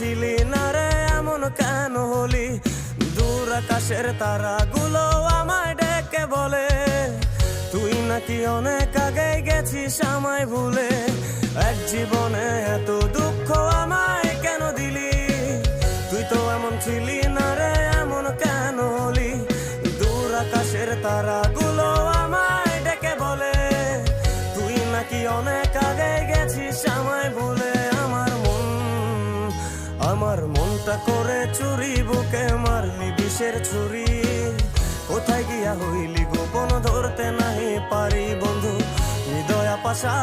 ছিলি না রে এমন কেন হলি? দূর আকাশের তারাগুলো আমায় ডেকে বলে তুই নাকি অনেক আগে গেছিস আমায় ভুলে। এক জীবনে এত দুঃখ আমায় কেন দিলি? তুই তো এমন ছিলি না রে এমন কেন হলি? দূর আকাশের তারাগুলো আমায় ডেকে বলে তুই নাকি অনেক আগে গেছিস আমায় ভুলে। আমার মনটা করে চুরি, বুকে মারলি বিষের ছুরি। কোথায় গিয়া হইলি গোপন ধরতে নাহি পারি বন্ধু, হৃদয় পাশা